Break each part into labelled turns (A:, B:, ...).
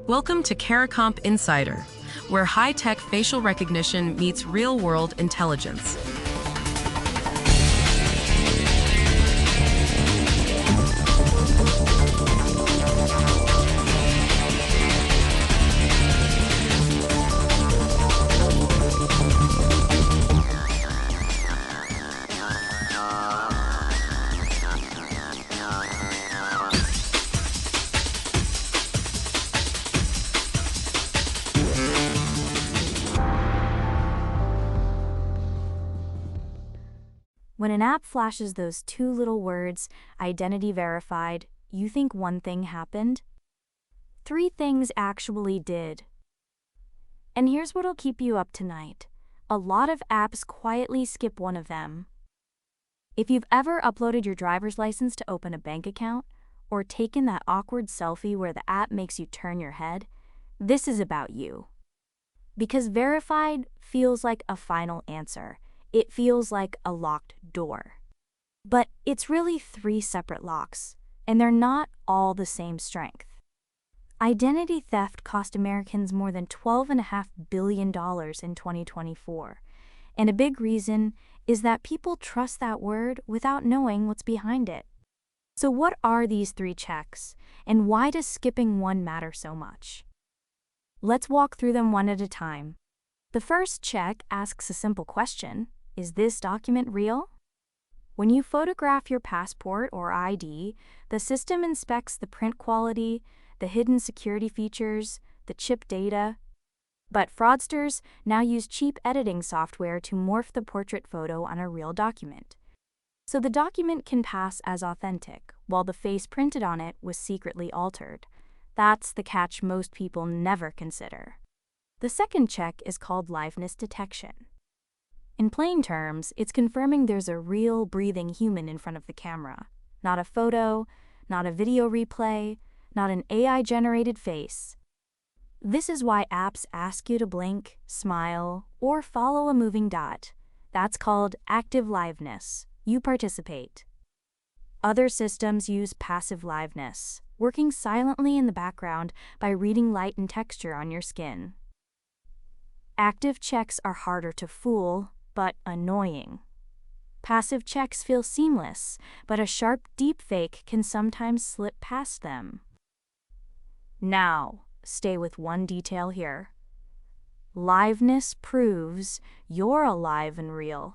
A: Welcome to Caracomp Insider, where high-tech facial recognition meets real-world intelligence.
B: When an app flashes those two little words, identity verified, you think one thing happened? Three things actually did. And here's what'll keep you up tonight. A lot of apps quietly skip one of them. If you've ever uploaded your driver's license to open a bank account, or taken that awkward selfie where the app makes you turn your head, this is about you. Because verified feels like a final answer. It feels like a locked door. But it's really three separate locks, and they're not all the same strength. Identity theft cost Americans more than $12.5 billion in 2024, and a big reason is that people trust that word without knowing what's behind it. So what are these three checks, and why does skipping one matter so much? Let's walk through them one at a time. The first check asks a simple question. Is this document real? When you photograph your passport or ID, the system inspects the print quality, the hidden security features, the chip data. But fraudsters now use cheap editing software to morph the portrait photo on a real document. So the document can pass as authentic, while the face printed on it was secretly altered. That's the catch most people never consider. The second check is called liveness detection. In plain terms, it's confirming there's a real, breathing human in front of the camera. Not a photo, not a video replay, not an AI-generated face. This is why apps ask you to blink, smile, or follow a moving dot. That's called active liveness. You participate. Other systems use passive liveness, working silently in the background by reading light and texture on your skin. Active checks are harder to fool, but annoying. Passive checks feel seamless, but a sharp deepfake can sometimes slip past them. Now, stay with one detail here. Liveness proves you're alive and real.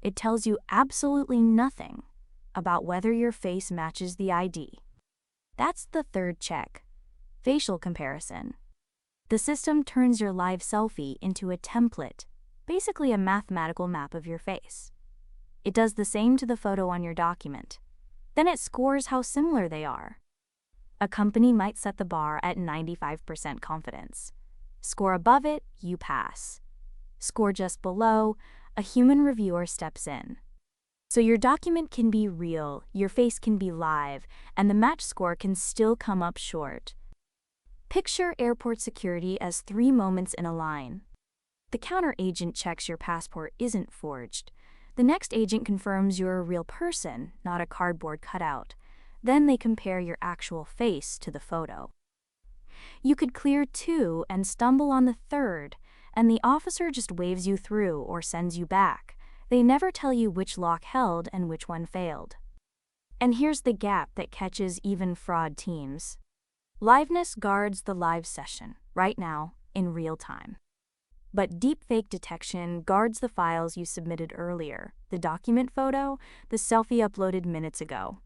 B: It tells you absolutely nothing about whether your face matches the ID. That's the third check, facial comparison. The system turns your live selfie into a template, basically a mathematical map of your face. It does the same to the photo on your document. Then it scores how similar they are. A company might set the bar at 95% confidence. Score above it, you pass. Score just below, a human reviewer steps in. So your document can be real, your face can be live, and the match score can still come up short. Picture airport security as 3 moments in a line. The counter agent checks your passport isn't forged. The next agent confirms you're a real person, not a cardboard cutout. Then they compare your actual face to the photo. You could clear 2 and stumble on the third, and the officer just waves you through or sends you back. They never tell you which lock held and which one failed. And here's the gap that catches even fraud teams. Liveness guards the live session, right now, in real time. But deepfake detection guards the files you submitted earlier, the document photo, the selfie uploaded minutes ago.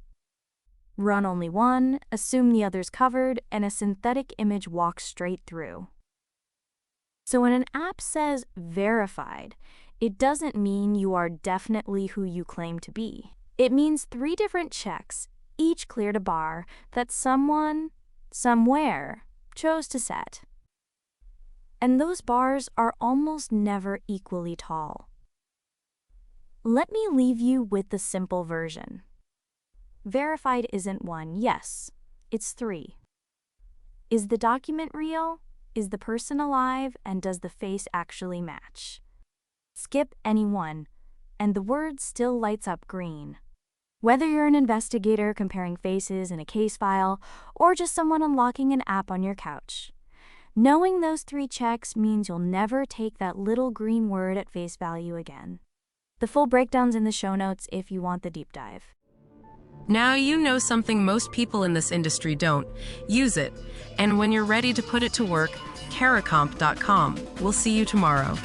B: Run only one, assume the other's covered, and a synthetic image walks straight through. So when an app says verified, it doesn't mean you are definitely who you claim to be. It means 3 different checks, each cleared a bar that someone, somewhere, chose to set. And those bars are almost never equally tall. Let me leave you with the simple version. Verified isn't 1, yes, it's 3. Is the document real? Is the person alive? And does the face actually match? Skip any one, and the word still lights up green. Whether you're an investigator comparing faces in a case file or just someone unlocking an app on your couch, knowing those 3 checks means you'll never take that little green word at face value again. The full breakdown's in the show notes if you want the deep dive.
A: Now you know something most people in this industry don't. Use it. And when you're ready to put it to work, Caracomp.com. We'll see you tomorrow.